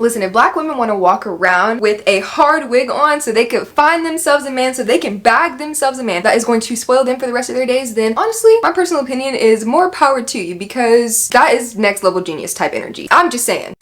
Listen, if black women want to walk around with a hard wig on so they could find themselves a man, so they can bag themselves a man that is going to spoil them for the rest of their days, then honestly, my personal opinion is more power to you, because that is next level genius type energy. I'm just saying.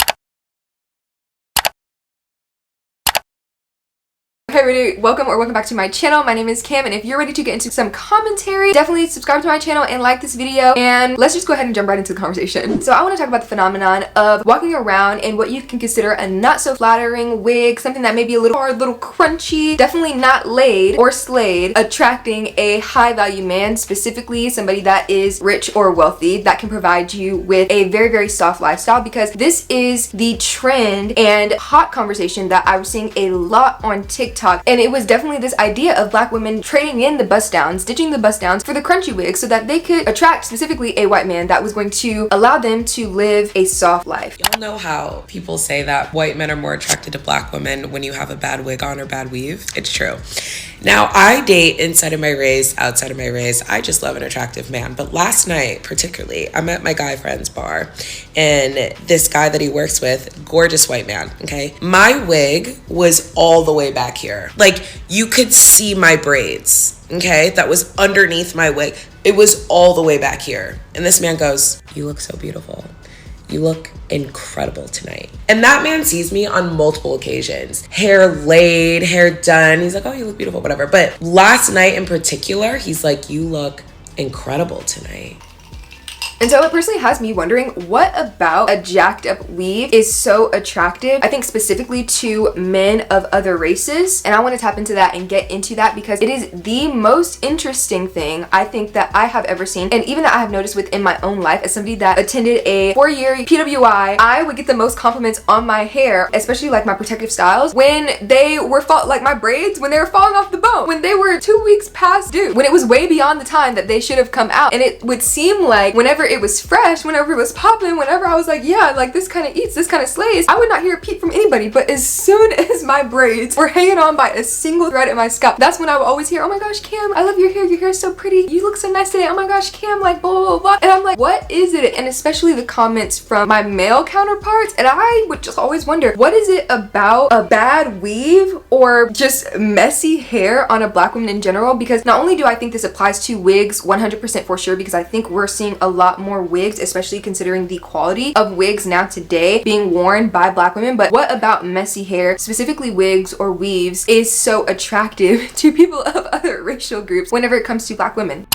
Hey everybody, welcome back to my channel. My name is Cam, and if you're ready to get into some commentary, definitely subscribe to my channel and like this video, and let's just go ahead and jump right into the conversation. So I want to talk about the phenomenon of walking around in what you can consider a not so flattering wig, something that may be a little hard, a little crunchy, definitely not laid or slayed, attracting a high value man, specifically somebody that is rich or wealthy, that can provide you with a very, very soft lifestyle, because this is the trend and hot conversation that I was seeing a lot on TikTok. And it was definitely this idea of black women trading in the bust downs, ditching the bust downs for the crunchy wigs, so that they could attract specifically a white man that was going to allow them to live a soft life. Y'all know how people say that white men are more attracted to black women when you have a bad wig on or bad weave? It's true. Now, I date inside of my race, outside of my race. I just love an attractive man. But last night, particularly, I'm at my guy friend's bar, and this guy that he works with, gorgeous white man, okay? My wig was all the way back here. Like, you could see my braids, okay? That was underneath my wig. It was all the way back here. And this man goes, "You look so beautiful. You look incredible tonight." And that man sees me on multiple occasions. Hair laid, hair done. He's like, "Oh, you look beautiful," whatever. But last night in particular, he's like, "You look incredible tonight." And so it personally has me wondering, what about a jacked up weave is so attractive, I think specifically to men of other races? And I want to tap into that and get into that, because it is the most interesting thing I think that I have ever seen, and even that I have noticed within my own life. As somebody that attended a 4-year PWI, I would get the most compliments on my hair, especially like my protective styles, when they were like my braids, when they were falling off the bone, when they were 2 weeks past due, when it was way beyond the time that they should have come out. And it would seem like whenever it was fresh, whenever it was popping, whenever I was like, yeah, like this kind of eats, this kind of slays, I would not hear a peep from anybody. But as soon as my braids were hanging on by a single thread in my scalp, that's when I would always hear, "Oh my gosh, Cam, I love your hair is so pretty, you look so nice today, oh my gosh, Cam," like blah, blah, blah. And I'm like, what is it? And especially the comments from my male counterparts, and I would just always wonder, what is it about a bad weave or just messy hair on a black woman in general? Because not only do I think this applies to wigs 100% for sure, because I think we're seeing a lot more wigs, especially considering the quality of wigs now today being worn by black women, but what about messy hair, specifically wigs or weaves, is so attractive to people of other racial groups whenever it comes to black women?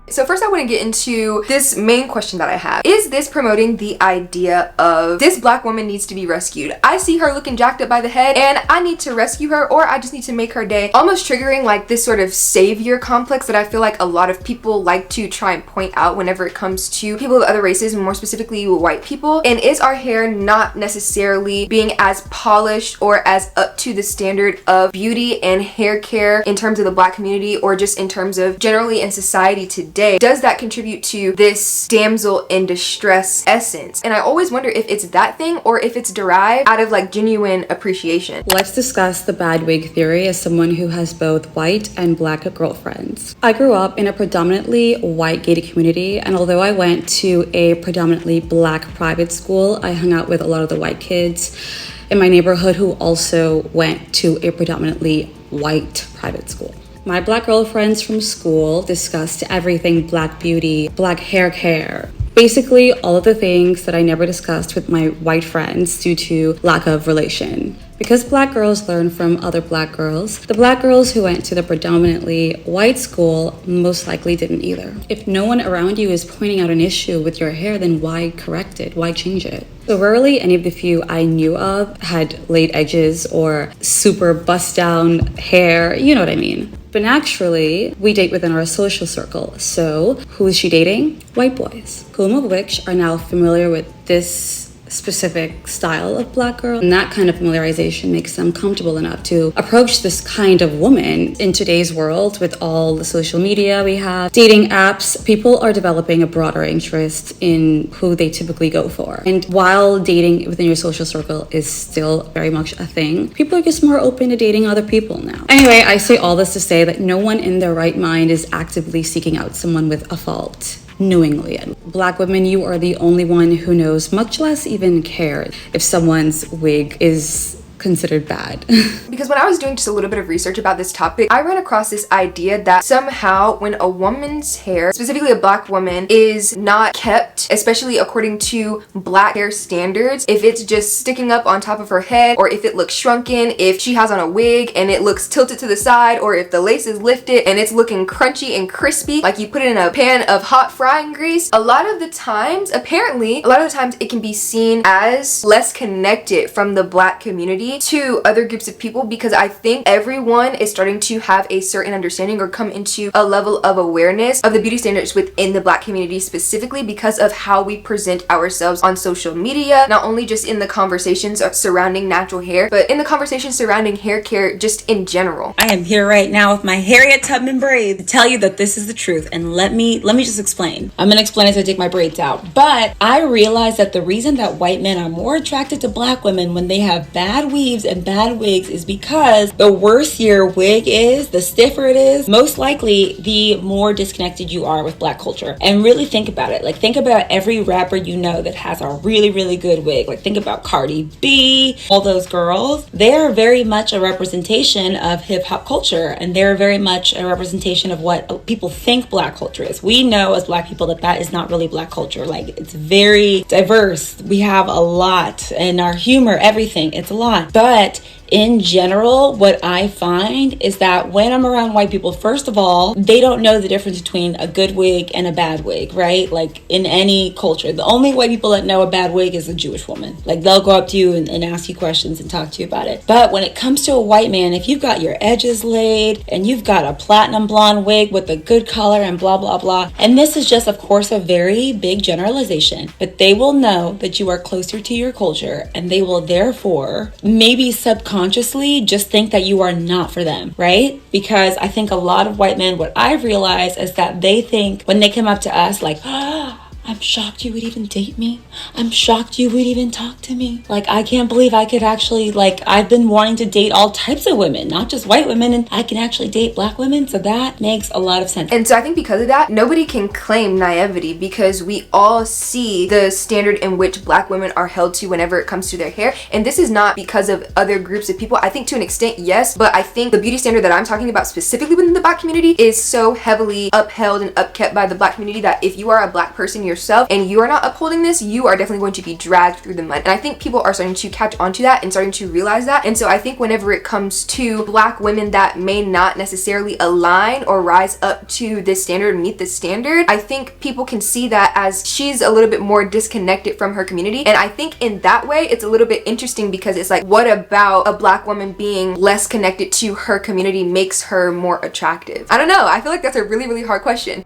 So first I want to get into this main question that I have. Is this promoting the idea of this black woman needs to be rescued? I see her looking jacked up by the head and I need to rescue her, or I just need to make her day, almost triggering like this sort of savior complex that I feel like a lot of people like to try and point out whenever it comes to people of other races, and more specifically white people. And is our hair not necessarily being as polished or as up to the standard of beauty and hair care in terms of the black community, or just in terms of generally in society today? Does that contribute to this damsel in distress essence? And I always wonder if it's that thing or if it's derived out of like genuine appreciation. Let's discuss the bad wig theory as someone who has both white and black girlfriends. I grew up in a predominantly white gated community, and although I went to a predominantly black private school, I hung out with a lot of the white kids in my neighborhood who also went to a predominantly white private school. My black girlfriends from school discussed everything black beauty, black hair care. Basically, all of the things that I never discussed with my white friends due to lack of relation. Because black girls learn from other black girls, the black girls who went to the predominantly white school most likely didn't either. If no one around you is pointing out an issue with your hair, then why correct it? Why change it? So rarely any of the few I knew of had laid edges or super bust down hair, you know what I mean. But naturally, we date within our social circle. So who is she dating? White boys, whom of which are now familiar with this specific style of black girl, and that kind of familiarization makes them comfortable enough to approach this kind of woman. In today's world, with all the social media we have, dating apps, people are developing a broader interest in who they typically go for. And while dating within your social circle is still very much a thing, people are just more open to dating other people now. Anyway, I say all this to say that no one in their right mind is actively seeking out someone with a fault. knowingly. Black women, you are the only one who knows, much less even cares, if someone's wig is considered bad. Because when I was doing just a little bit of research about this topic, I ran across this idea that somehow when a woman's hair, specifically a black woman, is not kept, especially according to black hair standards, if it's just sticking up on top of her head, or if it looks shrunken, if she has on a wig and it looks tilted to the side, or if the lace is lifted and it's looking crunchy and crispy like you put it in a pan of hot frying grease, a lot of the times it can be seen as less connected from the black community to other groups of people, because I think everyone is starting to have a certain understanding or come into a level of awareness of the beauty standards within the black community, specifically because of how we present ourselves on social media, not only just in the conversations surrounding natural hair, but in the conversations surrounding hair care just in general. I am here right now with my Harriet Tubman braids to tell you that this is the truth, and let me just explain. I'm gonna explain as I take my braids out. But I realize that the reason that white men are more attracted to black women when they have bad weaves and bad wigs is because the worse your wig is, the stiffer it is, most likely the more disconnected you are with black culture. And really think about it. Like, think about every rapper you know that has a really, really good wig. Like, think about Cardi B, all those girls. They are very much a representation of hip hop culture, and they're very much a representation of what people think black culture is. We know as black people that is not really black culture. Like, it's very diverse. We have a lot, and our humor, everything, it's a lot. But in general, what I find is that when I'm around white people, first of all, they don't know the difference between a good wig and a bad wig, right? Like, in any culture, the only white people that know a bad wig is a Jewish woman. Like, they'll go up to you and ask you questions and talk to you about it. But when it comes to a white man, if you've got your edges laid and you've got a platinum blonde wig with a good color and blah, blah, blah, and this is just, of course, a very big generalization, but they will know that you are closer to your culture, and they will therefore maybe subconsciously just think that you are not for them, right? Because I think a lot of white men, what I've realized is that they think when they come up to us like, I'm shocked you would even date me. I'm shocked you would even talk to me. Like, I can't believe I could actually, like, I've been wanting to date all types of women, not just white women, and I can actually date black women. So that makes a lot of sense. And so I think because of that, nobody can claim naivety, because we all see the standard in which black women are held to whenever it comes to their hair. And this is not because of other groups of people. I think to an extent, yes, but I think the beauty standard that I'm talking about specifically within the black community is so heavily upheld and upkept by the black community that if you are a black person yourself and you are not upholding this, you are definitely going to be dragged through the mud. And I think people are starting to catch onto that and starting to realize that. And so I think whenever it comes to black women that may not necessarily align or rise up to this standard, meet this standard, I think people can see that as she's a little bit more disconnected from her community. And I think in that way, it's a little bit interesting, because it's like, what about a black woman being less connected to her community makes her more attractive? I don't know. I feel like that's a really, really hard question.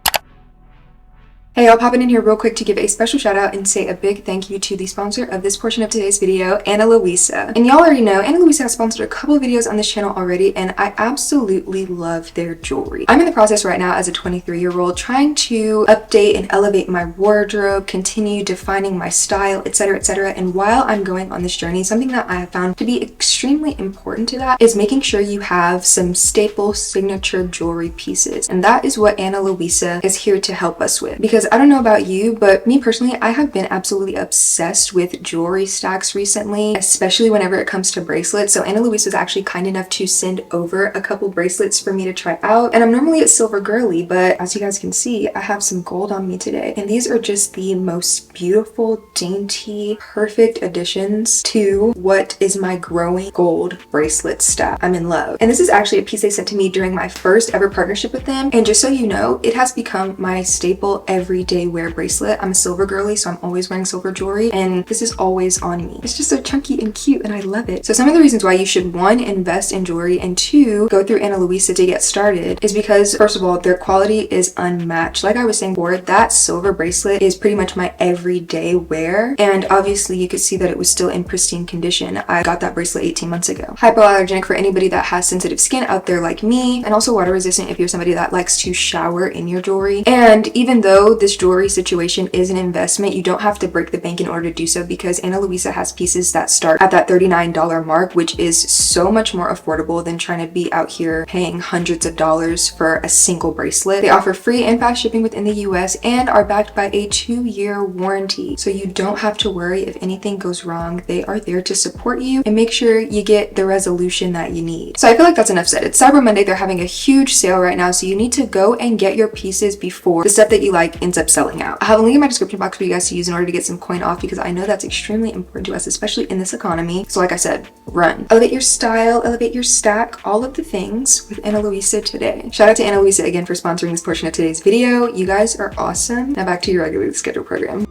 Hey, I'll pop in here real quick to give a special shout out and say a big thank you to the sponsor of this portion of today's video, Luisa. And y'all already know, Luisa has sponsored a couple of videos on this channel already, and I absolutely love their jewelry. I'm in the process right now as a 23-year-old trying to update and elevate my wardrobe, continue defining my style, etc., etc. And while I'm going on this journey, something that I have found to be extremely important to that is making sure you have some staple signature jewelry pieces. And that is what Luisa is here to help us with. Because I don't know about you, but me personally, I have been absolutely obsessed with jewelry stacks recently, especially whenever it comes to bracelets. So Luisa was actually kind enough to send over a couple bracelets for me to try out. And I'm normally a silver girly, but as you guys can see, I have some gold on me today. And these are just the most beautiful, dainty, perfect additions to what is my growing gold bracelet stack. I'm in love. And this is actually a piece they sent to me during my first ever partnership with them. And just so you know, it has become my staple everyday wear bracelet. I'm a silver girly, so I'm always wearing silver jewelry, and this is always on me. It's just so chunky and cute, and I love it. So some of the reasons why you should, one, invest in jewelry, and two, go through Luisa to get started is because, first of all, their quality is unmatched. Like I was saying before, that silver bracelet is pretty much my everyday wear, and obviously you could see that it was still in pristine condition. I got that bracelet 18 months ago. Hypoallergenic for anybody that has sensitive skin out there like me, and also water resistant if you're somebody that likes to shower in your jewelry. And even though of this jewelry situation is an investment, you don't have to break the bank in order to do so, because Ana Luisa has pieces that start at that $39 mark, which is so much more affordable than trying to be out here paying hundreds of dollars for a single bracelet. They offer free and fast shipping within the US and are backed by a 2-year warranty. So you don't have to worry if anything goes wrong. They are there to support you and make sure you get the resolution that you need. So I feel like that's enough said. It's Cyber Monday. They're having a huge sale right now, so you need to go and get your pieces before the stuff that you like ends up selling out. I have a link in my description box for you guys to use in order to get some coin off, because I know that's extremely important to us, especially in this economy. So like I said, run. Elevate your style, elevate your stack, all of the things with Ana Luisa today. Shout out to Ana Luisa again for sponsoring this portion of today's video. You guys are awesome. Now back to your regularly scheduled program.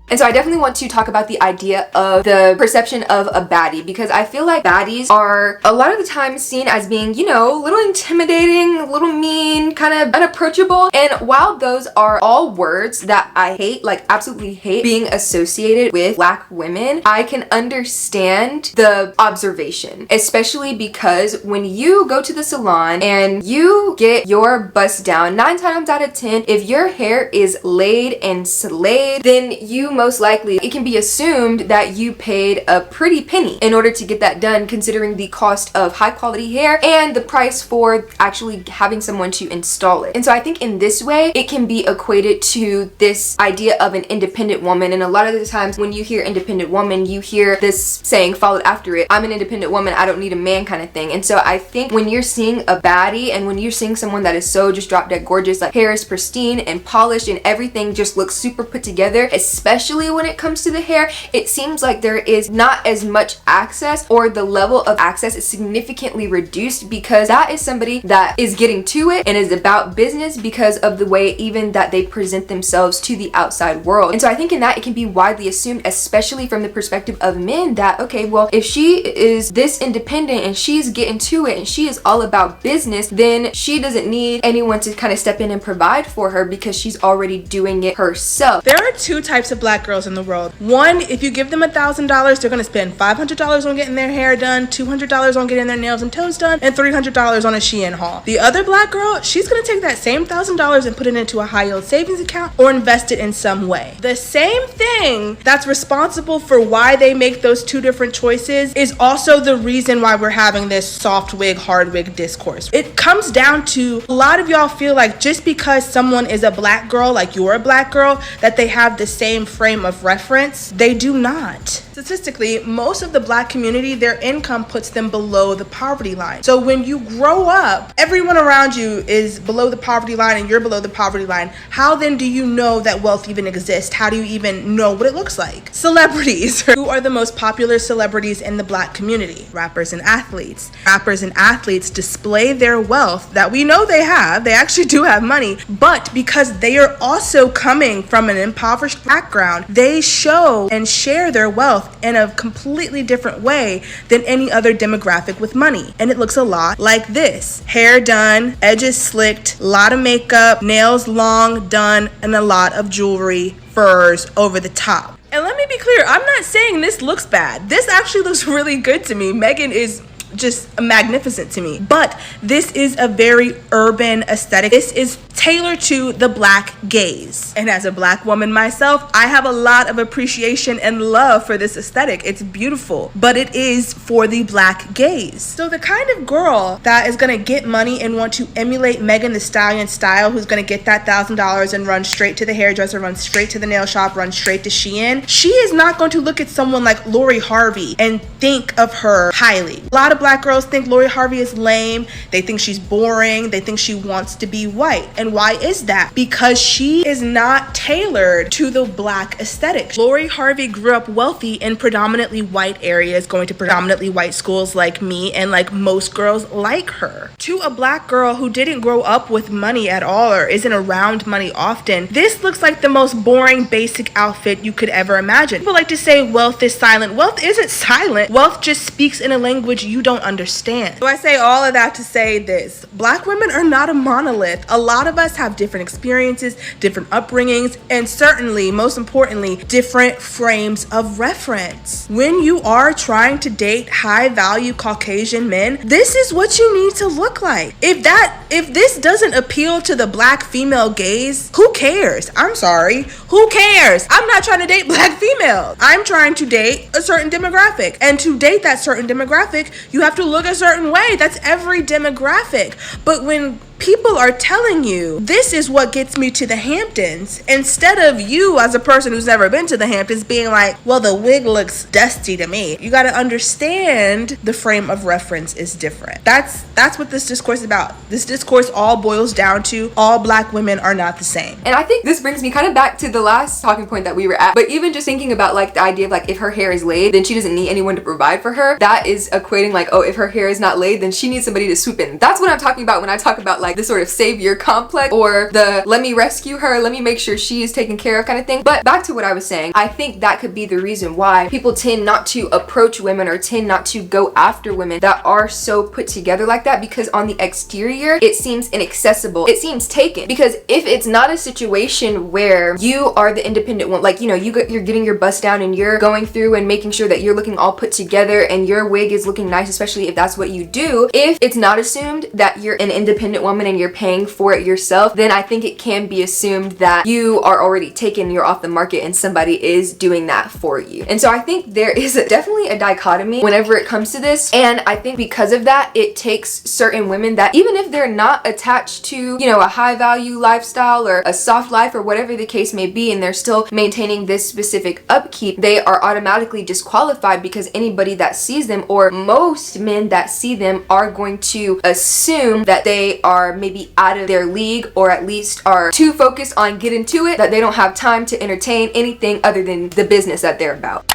And so I definitely want to talk about the idea of the perception of a baddie, because I feel like baddies are a lot of the time seen as being, you know, a little intimidating, a little mean, kind of unapproachable. And while those are all words that I hate, like absolutely hate being associated with Black women, I can understand the observation, especially because when you go to the salon and you get your bust down, 9 times out of 10, if your hair is laid and slayed, then you most likely, it can be assumed that you paid a pretty penny in order to get that done, considering the cost of high quality hair and the price for actually having someone to install it. And so I think in this way, it can be equated to this idea of an independent woman. And a lot of the times when you hear independent woman, you hear this saying followed after it, I'm an independent woman, I don't need a man, kind of thing. And so I think when you're seeing a baddie and when you're seeing someone that is so just drop dead gorgeous, like hair is pristine and polished and everything just looks super put together, especially when it comes to the hair, it seems like there is not as much access, or the level of access is significantly reduced, because that is somebody that is getting to it and is about business because of the way even that they present themselves to the outside world. And so I think in that it can be widely assumed, especially from the perspective of men, that okay, well, if she is this independent and she's getting to it and she is all about business, then she doesn't need anyone to kind of step in and provide for her because she's already doing it herself. There are 2 types of Black girls in the world. One, if you give them $1,000, they're going to spend $500 on getting their hair done, $200 on getting their nails and toes done, and $300 on a Shein haul. The other Black girl, she's going to take that same $1,000 and put it into a high yield savings account or invest it in some way. The same thing that's responsible for why they make those 2 different choices is also the reason why we're having this soft wig, hard wig discourse. It comes down to a lot of y'all feel like just because someone is a Black girl, like you're a Black girl, that they have the same frame of reference. They do not. Statistically, most of the Black community, their income puts them below the poverty line. So when you grow up, everyone around you is below the poverty line and you're below the poverty line. How then do you know that wealth even exists? How do you even know what it looks like? Celebrities. Who are the most popular celebrities in the Black community? Rappers and athletes. Rappers and athletes display their wealth that we know they have. They actually do have money, but because they are also coming from an impoverished background, they show and share their wealth in a completely different way than any other demographic with money. And it looks a lot like this. Hair done, edges slicked, a lot of makeup, nails long done, and a lot of jewelry, furs over the top. And let me be clear, I'm not saying this looks bad. This actually looks really good to me. Megan is just magnificent to me, but this is a very urban aesthetic. This is tailored to the Black gaze, and as a Black woman myself, I have a lot of appreciation and love for this aesthetic. It's beautiful, but it is for the Black gaze. So the kind of girl that is gonna get money and want to emulate Megan Thee Stallion style, who's gonna get that $1,000 and run straight to the hairdresser, run straight to the nail shop, run straight to Shein, she is not going to look at someone like Lori Harvey and think of her highly. A lot of Black girls think Lori Harvey is lame. They think she's boring. They think she wants to be white. And why is that? Because she is not tailored to the Black aesthetic. Lori Harvey grew up wealthy in predominantly white areas, going to predominantly white schools like me and like most girls like her. To a Black girl who didn't grow up with money at all or isn't around money often, this looks like the most boring, basic outfit you could ever imagine. People like to say wealth is silent. Wealth isn't silent. Wealth just speaks in a language you don't understand. So I say all of that to say this: Black women are not a monolith. A lot of us have different experiences, different upbringings, and certainly, most importantly, different frames of reference. When you are trying to date high value Caucasian men, this is what you need to look like. If this doesn't appeal to the Black female gaze, who cares? I'm sorry, who cares? I'm not trying to date Black females. I'm trying to date a certain demographic, and to date that certain demographic, you have to look a certain way. That's every demographic. But when people are telling you this is what gets me to the Hamptons, instead of you as a person who's never been to the Hamptons being like, well, the wig looks dusty to me, you got to understand the frame of reference is different. That's what this discourse is about. This discourse all boils down to all Black women are not the same. And I think this brings me kind of back to the last talking point that we were at, but even just thinking about like the idea of like if her hair is laid, then she doesn't need anyone to provide for her. That is equating like, oh, if her hair is not laid, then she needs somebody to swoop in. That's what I'm talking about when I talk about like this sort of savior complex, or the let me rescue her, let me make sure she is taken care of kind of thing. But back to what I was saying, I think that could be the reason why people tend not to approach women or tend not to go after women that are so put together like that, because on the exterior it seems inaccessible, it seems taken. Because if it's not a situation where you are the independent one, like, you know, you're getting your bust down and you're going through and making sure that you're looking all put together and your wig is looking nice, especially if that's what you do, if it's not assumed that you're an independent woman and you're paying for it yourself, then I think it can be assumed that you are already taken, you're off the market, and somebody is doing that for you. And so I think there is definitely a dichotomy whenever it comes to this, and I think because of that, it takes certain women that even if they're not attached to, you know, a high value lifestyle or a soft life or whatever the case may be, and they're still maintaining this specific upkeep, they are automatically disqualified because anybody that sees them, or most men that see them, are going to assume that they are maybe out of their league, or at least are too focused on getting to it that they don't have time to entertain anything other than the business that they're about.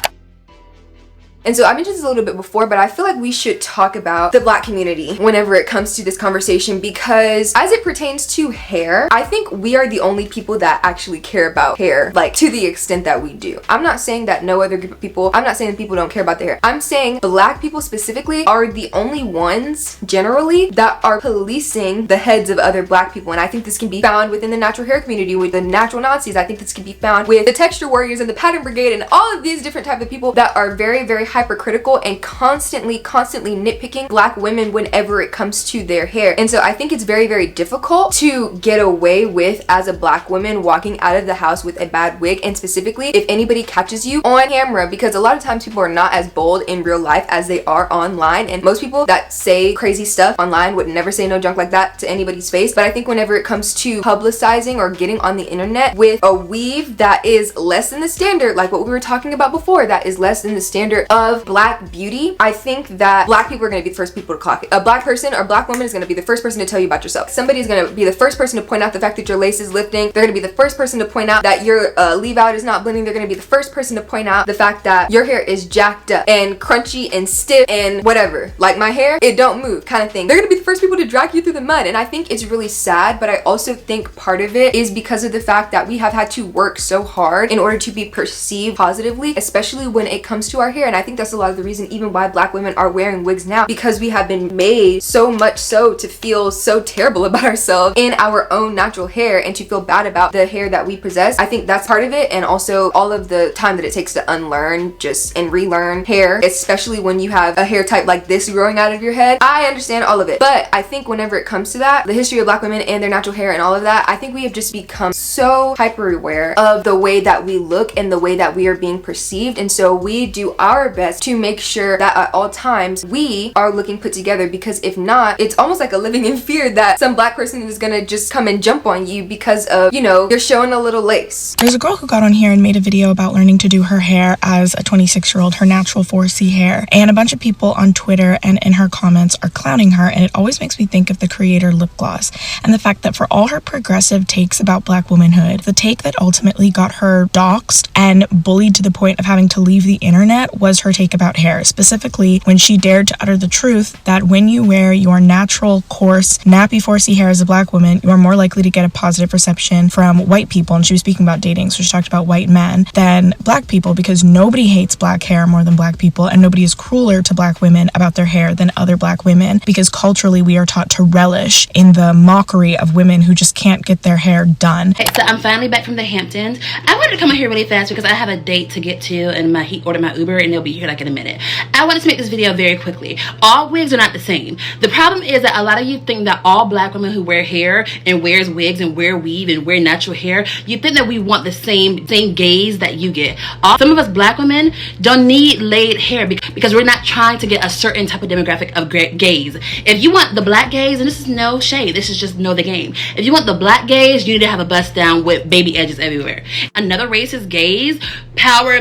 And so I mentioned this a little bit before, but I feel like we should talk about the Black community whenever it comes to this conversation, because as it pertains to hair, I think we are the only people that actually care about hair, like to the extent that we do. I'm not saying that no other group of people, I'm not saying that people don't care about their hair. I'm saying Black people specifically are the only ones generally that are policing the heads of other Black people. And I think this can be found within the natural hair community with the natural Nazis. I think this can be found with the texture warriors and the pattern brigade and all of these different type of people that are very, very hypercritical and constantly nitpicking Black women whenever it comes to their hair. And so I think it's very, very difficult to get away with as a Black woman walking out of the house with a bad wig, and specifically if anybody catches you on camera, because a lot of times people are not as bold in real life as they are online, and most people that say crazy stuff online would never say no junk like that to anybody's face. But I think whenever it comes to publicizing or getting on the internet with a weave that is less than the standard, like what we were talking about before, that is less than the standard of Black beauty, I think that Black people are going to be the first people to clock it. A Black person or Black woman is going to be the first person to tell you about yourself. Somebody is going to be the first person to point out the fact that your lace is lifting. They're going to be the first person to point out that your leave out is not blending. They're going to be the first person to point out the fact that your hair is jacked up and crunchy and stiff and whatever. Like my hair, it don't move kind of thing. They're going to be the first people to drag you through the mud. And I think it's really sad, but I also think part of it is because of the fact that we have had to work so hard in order to be perceived positively, especially when it comes to our hair. And I think that's a lot of the reason even why Black women are wearing wigs now, because we have been made so much so to feel so terrible about ourselves in our own natural hair and to feel bad about the hair that we possess. I think that's part of it, and also all of the time that it takes to unlearn just and relearn hair, especially when you have a hair type like this growing out of your head. I understand all of it, but I think whenever it comes to that, the history of Black women and their natural hair and all of that, I think we have just become so hyper aware of the way that we look and the way that we are being perceived, and so we do our best to make sure that at all times we are looking put together, because if not, it's almost like a living in fear that some Black person is gonna just come and jump on you because of, you know, you're showing a little lace. There's a girl who got on here and made a video about learning to do her hair as a 26-year-old, her natural 4C hair, and a bunch of people on Twitter and in her comments are clowning her, and it always makes me think of the creator Lip Gloss and the fact that for all her progressive takes about Black womanhood, the take that ultimately got her doxxed and bullied to the point of having to leave the internet was her take about hair, specifically when she dared to utter the truth that when you wear your natural, coarse, nappy 4C hair as a black woman, you are more likely to get a positive reception from white people. And she was speaking about dating, so she talked about white men than black people, because nobody hates black hair more than black people, and nobody is crueler to black women about their hair than other black women, because culturally we are taught to relish in the mockery of women who just can't get their hair done. Hey, so I'm finally back from the Hamptons. I wanted to come out here really fast because I have a date to get to, and he ordered my Uber, and they'll be here like in a minute. I wanted to make this video very quickly. All wigs are not the same. The problem is that a lot of you think that all black women who wear hair and wears wigs and wear weave and wear natural hair, you think that we want the same gaze that you get. Some of us black women don't need laid hair because we're not trying to get a certain type of demographic of gaze. If you want the black gaze, and this is no shade, this is just know the game. If you want the black gaze, you need to have a bust down with baby edges everywhere. Another race's gaze, power,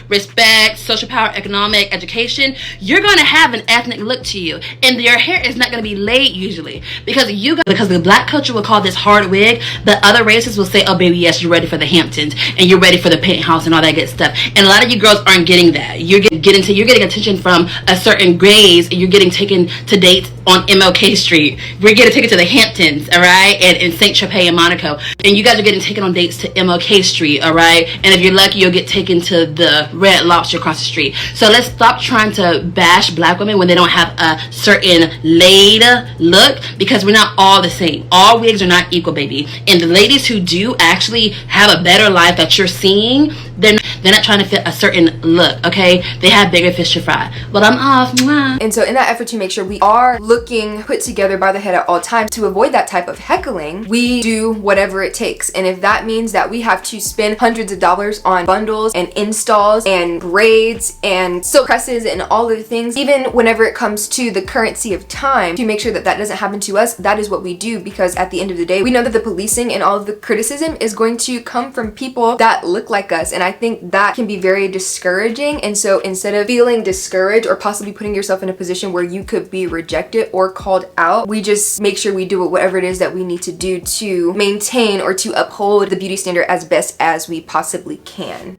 respect, social power, economic, education, you're gonna have an ethnic look to you, and your hair is not gonna be laid usually because the black culture will call this hard wig. The other races will say, oh baby, yes, you're ready for the Hamptons and you're ready for the penthouse and all that good stuff. And a lot of you girls aren't getting that. You're getting attention from a certain gaze, and you're getting taken to dates on MLK Street. We're getting taken to the Hamptons, all right, and in St. Tropez and Monaco, and you guys are getting taken on dates to MLK Street, all right, and if you're lucky, you'll get taken to the Red Lobster across the street. So let's stop trying to bash black women when they don't have a certain laid look, because we're not all the same. All wigs are not equal, baby. And the ladies who do actually have a better life that you're seeing, they're not trying to fit a certain look, okay? They have bigger fish to fry. But I'm off. Mwah. And so in that effort to make sure we are looking put together by the head at all times, to avoid that type of heckling, we do whatever it takes. And if that means that we have to spend hundreds of dollars on bundles and installs and braids and silk presses and all of the things, even whenever it comes to the currency of time, to make sure that that doesn't happen to us, that is what we do. Because at the end of the day, we know that the policing and all of the criticism is going to come from people that look like us, and I think that can be very discouraging. And so instead of feeling discouraged or possibly putting yourself in a position where you could be rejected or called out, we just make sure we do whatever it is that we need to do to maintain or to uphold the beauty standard as best as we possibly can.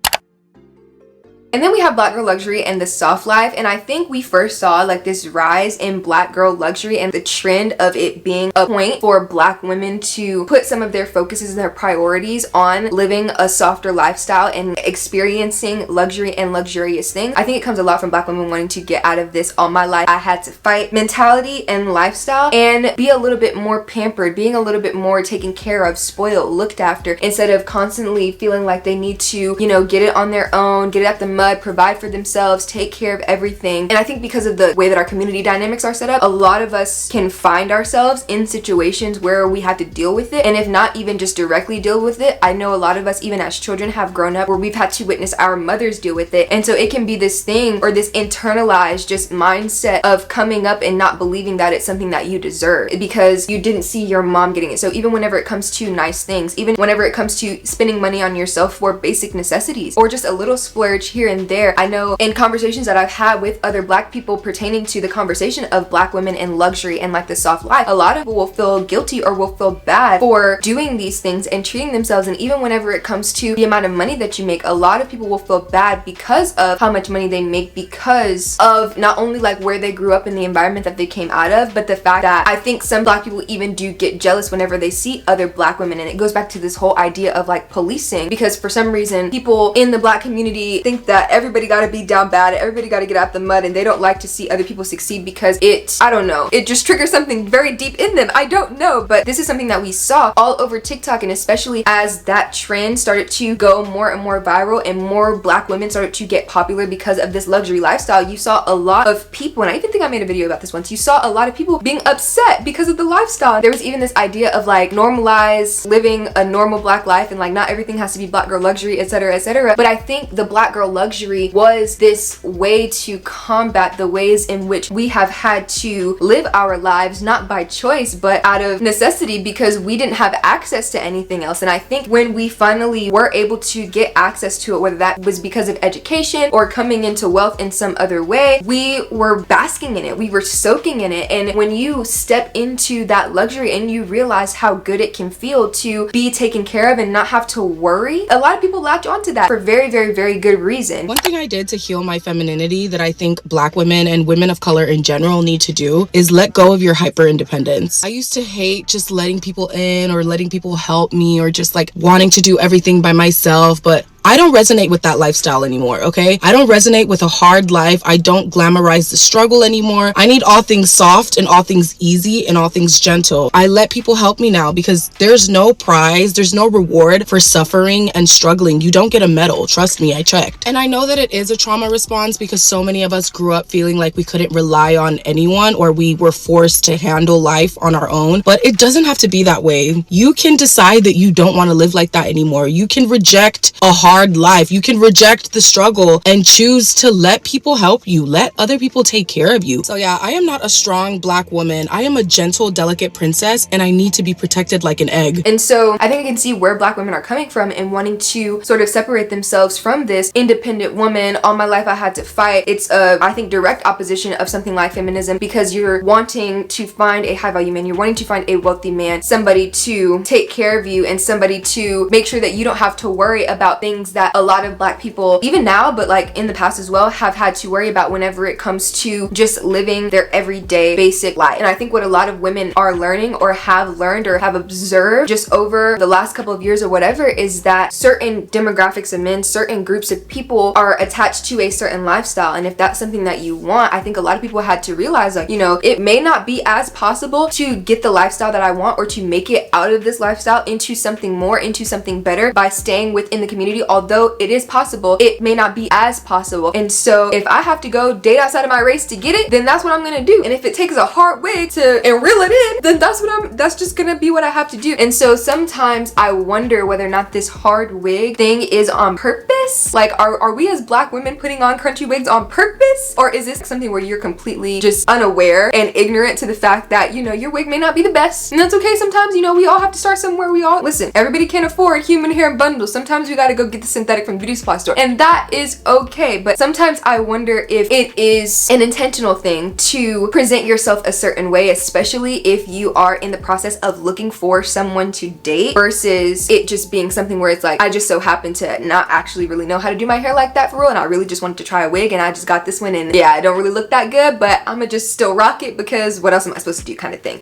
And then we have Black Girl Luxury and the soft life, and I think we first saw like this rise in Black Girl Luxury and the trend of it being a point for Black women to put some of their focuses and their priorities on living a softer lifestyle and experiencing luxury and luxurious things. I think it comes a lot from Black women wanting to get out of this all my life I had to fight mentality and lifestyle and be a little bit more pampered, being a little bit more taken care of, spoiled, looked after, instead of constantly feeling like they need to, you know, get it on their own, get it at the mud, provide for themselves, take care of everything. And I think because of the way that our community dynamics are set up, a lot of us can find ourselves in situations where we have to deal with it, and if not even just directly deal with it, I know a lot of us even as children have grown up where we've had to witness our mothers deal with it. And so it can be this thing or this internalized just mindset of coming up and not believing that it's something that you deserve because you didn't see your mom getting it. So even whenever it comes to nice things, even whenever it comes to spending money on yourself for basic necessities or just a little splurge here and there, I know in conversations that I've had with other Black people pertaining to the conversation of Black women in luxury and like the soft life, a lot of people will feel guilty or will feel bad for doing these things and treating themselves. And even whenever it comes to the amount of money that you make, a lot of people will feel bad because of how much money they make, because of not only like where they grew up in the environment that they came out of, but the fact that I think some Black people even do get jealous whenever they see other Black women. And it goes back to this whole idea of like policing, because for some reason people in the Black community think that everybody got to be down bad, everybody got to get out the mud, and they don't like to see other people succeed because I don't know, it just triggers something very deep in them. I don't know, but this is something that we saw all over TikTok, and especially as that trend started to go more and more viral and more Black women started to get popular because of this luxury lifestyle, you saw a lot of people, and I even think I made a video about this once, you saw a lot of people being upset because of the lifestyle. There was even this idea of like normalize living a normal Black life and like not everything has to be Black girl luxury, etc., etc. But I think the Black girl luxury was this way to combat the ways in which we have had to live our lives not by choice but out of necessity because we didn't have access to anything else. And I think when we finally were able to get access to it, whether that was because of education or coming into wealth in some other way, we were basking in it, we were soaking in it. And when you step into that luxury and you realize how good it can feel to be taken care of and not have to worry, a lot of people latch onto that for very, very, very good reason. listen. One thing I did to heal my femininity that I think Black women and women of color in general need to do is let go of your hyper independence. I used to hate just letting people in or letting people help me or just like wanting to do everything by myself, but I don't resonate with that lifestyle anymore, okay? I don't resonate with a hard life. I don't glamorize the struggle anymore. I need all things soft and all things easy and all things gentle. I let people help me now because there's no prize, there's no reward for suffering and struggling. You don't get a medal. Trust me, I checked. And I know that it is a trauma response because so many of us grew up feeling like we couldn't rely on anyone or we were forced to handle life on our own, but it doesn't have to be that way. You can decide that you don't want to live like that anymore. You can reject a hard life. You can reject the struggle and choose to let people help you. Let other people take care of you. So yeah, I am not a strong Black woman. I am a gentle, delicate princess, and I need to be protected like an egg. And so I think I can see where Black women are coming from and wanting to sort of separate themselves from this independent woman. All my life I had to fight. It's I think direct opposition of something like feminism, because you're wanting to find a high value man, you're wanting to find a wealthy man, somebody to take care of you and somebody to make sure that you don't have to worry about things that a lot of Black people, even now, but like in the past as well, have had to worry about whenever it comes to just living their everyday basic life. And I think what a lot of women are learning or have learned or have observed just over the last couple of years or whatever is that certain demographics of men, certain groups of people are attached to a certain lifestyle. And if that's something that you want, I think a lot of people had to realize, like, you know, it may not be as possible to get the lifestyle that I want or to make it out of this lifestyle into something more, into something better by staying within the community. Although it is possible, it may not be as possible. And so if I have to go date outside of my race to get it, then that's what I'm gonna do. And if it takes a hard wig to and reel it in, then that's just gonna be what I have to do. And so sometimes I wonder whether or not this hard wig thing is on purpose. Like, are we as Black women putting on crunchy wigs on purpose? Or is this something where you're completely just unaware and ignorant to the fact that, you know, your wig may not be the best? And that's okay. Sometimes, you know, we all have to start somewhere. Listen, everybody can't afford human hair bundles. Sometimes we gotta go get the synthetic from the beauty supply store, and that is okay. But sometimes I wonder if it is an intentional thing to present yourself a certain way, especially if you are in the process of looking for someone to date, versus it just being something where it's like, I just so happen to not actually really know how to do my hair like that for real, and I really just wanted to try a wig and I just got this one, and yeah, I don't really look that good, but I'ma just still rock it because what else am I supposed to do, kind of thing.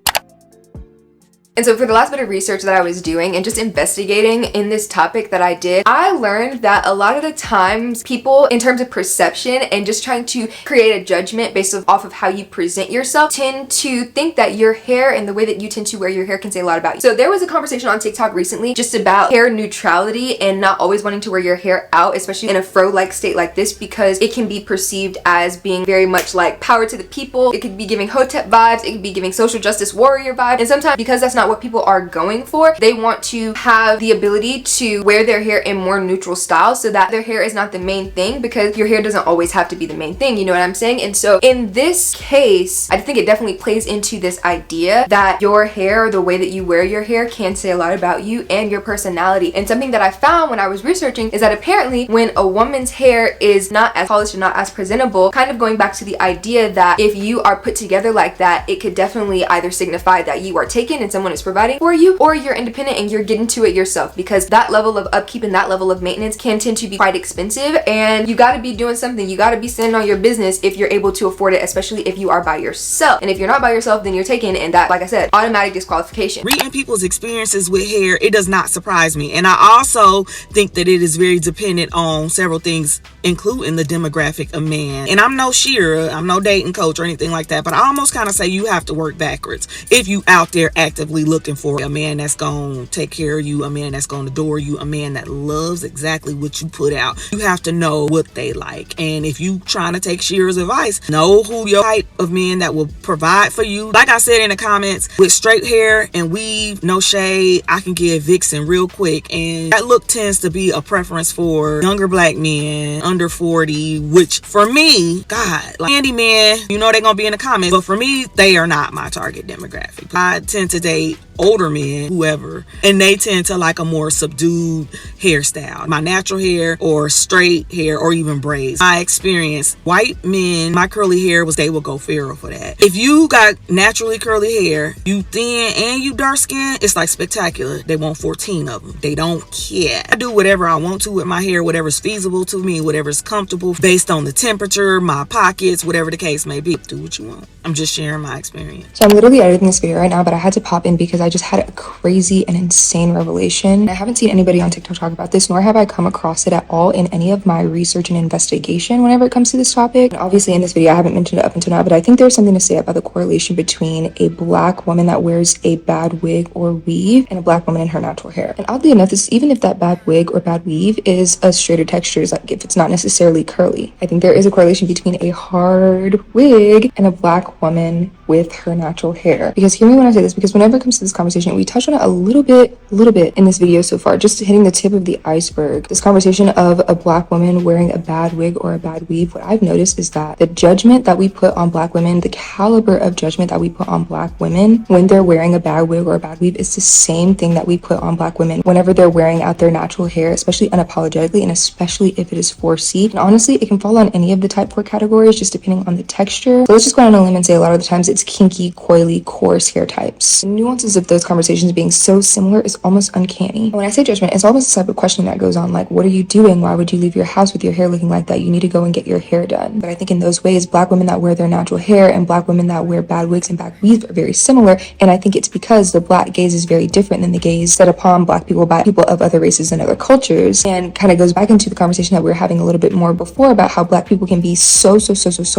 And so for the last bit of research that I was doing and just investigating in this topic that I did, I learned that a lot of the times people, in terms of perception and just trying to create a judgment based off of how you present yourself, tend to think that your hair and the way that you tend to wear your hair can say a lot about you. So there was a conversation on TikTok recently just about hair neutrality and not always wanting to wear your hair out, especially in a fro-like state like this, because it can be perceived as being very much like power to the people. It could be giving Hotep vibes, it could be giving social justice warrior vibes, and sometimes because that's not what people are going for, they want to have the ability to wear their hair in more neutral styles so that their hair is not the main thing, because your hair doesn't always have to be the main thing, you know what I'm saying? And so in this case, I think it definitely plays into this idea that your hair, the way that you wear your hair, can say a lot about you and your personality. And something that I found when I was researching is that apparently when a woman's hair is not as polished and not as presentable, kind of going back to the idea that if you are put together like that, it could definitely either signify that you are taken and someone is providing for you, or you're independent and you're getting to it yourself, because that level of upkeep and that level of maintenance can tend to be quite expensive, and you got to be doing something. You got to be standing on your business if you're able to afford it, especially if you are by yourself. And if you're not by yourself, then you're taken, and that, like I said, automatic disqualification. Reading people's experiences with hair, it does not surprise me. And I also think that it is very dependent on several things, including the demographic of man. And I'm no shearer, I'm no dating coach or anything like that, but I almost kind of say you have to work backwards if you out there actively looking for a man that's gonna take care of you, a man that's gonna adore you, a man that loves exactly what you put out. You have to know what they like. And if you trying to take shearer's advice, know who your type of men that will provide for you. Like I said in the comments, with straight hair and weave, no shade, I can get vixen real quick. And that look tends to be a preference for younger Black men under 40, which for me, God, like handy men, you know they're gonna be in the comments, but for me, they are not my target demographic. I tend to date older men, whoever, and they tend to like a more subdued hairstyle. My natural hair or straight hair or even braids. I experienced white men, my curly hair they will go feral for that. If you got naturally curly hair, you thin and you dark skin, it's like spectacular. They want 14 of them. They don't care. I do whatever I want to with my hair, whatever's feasible to me, whatever's comfortable based on the temperature, my pockets, whatever the case may be. Do what you want. I'm just sharing my experience. So I'm literally editing this video right now, but I had to pop in because I just had a crazy and insane revelation. I haven't seen anybody on TikTok talk about this, nor have I come across it at all in any of my research and investigation whenever it comes to this topic. And obviously in this video, I haven't mentioned it up until now, but I think there's something to say about the correlation between a black woman that wears a bad wig or weave and a black woman in her natural hair. And oddly enough, this even if that bad wig or bad weave is a straighter texture, like if it's not necessarily curly, I think there is a correlation between a hard wig and a black woman with her natural hair. Because hear me when I say this, because whenever it comes to this conversation, we touched on it a little bit in this video so far, just hitting the tip of the iceberg. This conversation of a black woman wearing a bad wig or a bad weave, what I've noticed is that the judgment that we put on black women, the caliber of judgment that we put on black women when they're wearing a bad wig or a bad weave is the same thing that we put on black women whenever they're wearing out their natural hair, especially unapologetically, and especially if it is 4C. And honestly, it can fall on any of the type 4 categories, just depending on the texture. So let's just go on a limb and say a lot of the times it's kinky, coily, coarse hair types. The nuances of those conversations being so similar is almost uncanny. And when I say judgment, it's almost a type of questioning that goes on, like, what are you doing? Why would you leave your house with your hair looking like that? You need to go and get your hair done. But I think in those ways, black women that wear their natural hair and black women that wear bad wigs and bad weaves are very similar. And I think it's because the black gaze is very different than the gaze set upon black people by people of other races and other cultures. And kind of goes back into the conversation that we were having a little bit more before about how black people can be so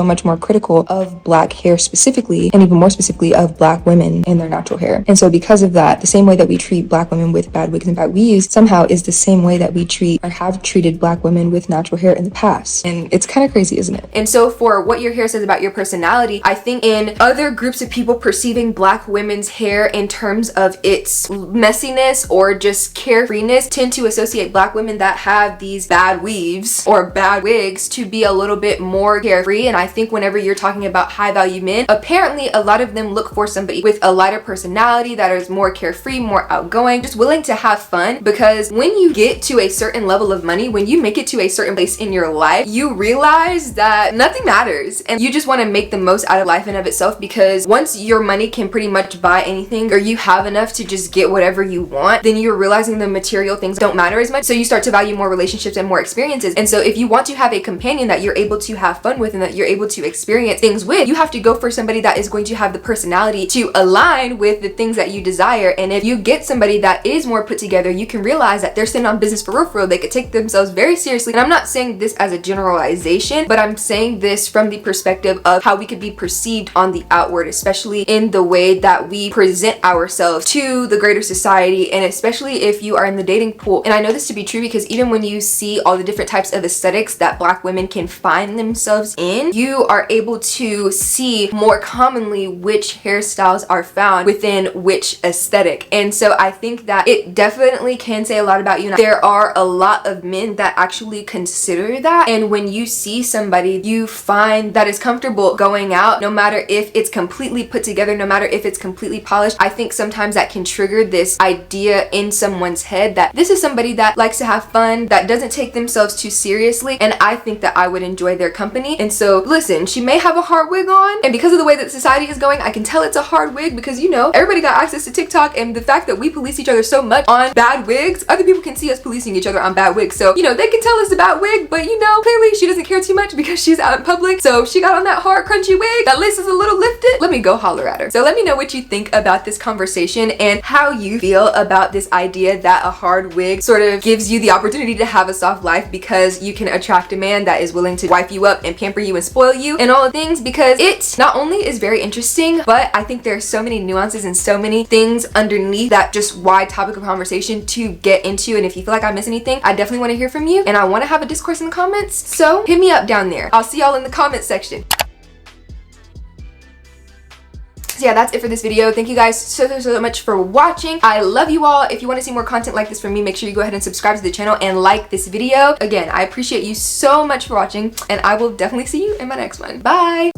much more critical of black hair specifically, and even more specifically of black women and their natural hair. And so because of that, the same way that we treat black women with bad wigs and bad weaves somehow is the same way that we treat or have treated black women with natural hair in the past. And it's kind of crazy, isn't it? And so for what your hair says about your personality, I think in other groups of people perceiving black women's hair in terms of its messiness or just carefreeness tend to associate black women that have these bad weaves or bad wigs to be a little bit more carefree. And I think whenever you're talking about high value men, apparently a lot of them look for somebody with a lighter personality that is more carefree, more outgoing, just willing to have fun. Because when you get to a certain level of money, when you make it to a certain place in your life, you realize that nothing matters and you just want to make the most out of life in of itself, because once your money can pretty much buy anything, or you have enough to just get whatever you want, then you're realizing the material things don't matter as much. So you start to value more relationships and more experiences. And so if you want to have a companion that you're able to have fun with and that you're able to experience things with, you have to go for somebody that is going to have the personality to align with the things that you desire. And if you get somebody that is more put together, you can realize that they're sitting on business for real. They could take themselves very seriously. And I'm not saying this as a generalization, but I'm saying this from the perspective of how we could be perceived on the outward, especially in the way that we present ourselves to the greater society, and especially if you are in the dating pool. And I know this to be true because even when you see all the different types of aesthetics that black women can find themselves in, you are able to see more commonly which hairstyles are found within which aesthetic. And so I think that it definitely can say a lot about you. There are a lot of men that actually consider that, and when you see somebody you find that is comfortable going out, no matter if it's completely put together, no matter if it's completely polished, I think sometimes that can trigger this idea in someone's head that this is somebody that likes to have fun, that doesn't take themselves too seriously, and I think that I would enjoy their company. And so listen, she may have a hard wig on, and because of the way that society is going, I can tell it's a hard wig because, you know, everybody got access to TikTok, and the fact that we police each other so much on bad wigs, other people can see us policing each other on bad wigs. So, you know, they can tell it's a bad wig, but you know, clearly she doesn't care too much because she's out in public. So she got on that hard crunchy wig that lace is a little lifted. Let me go holler at her. So let me know what you think about this conversation and how you feel about this idea that a hard wig sort of gives you the opportunity to have a soft life because you can attract a man that is willing to wife you up and pamper you and spoil you and all the things, because it not only is very interesting, but I think there's so many nuances and so many things underneath that just wide topic of conversation to get into. And if you feel like I miss anything, I definitely want to hear from you, and I want to have a discourse in the comments. So hit me up down there. I'll see y'all in the comment section. So yeah, that's it for this video. Thank you guys so much for watching. I love you all. If you want to see more content like this from me, make sure you go ahead and subscribe to the channel and like this video. Again, I appreciate you so much for watching, and I will definitely see you in my next one. Bye.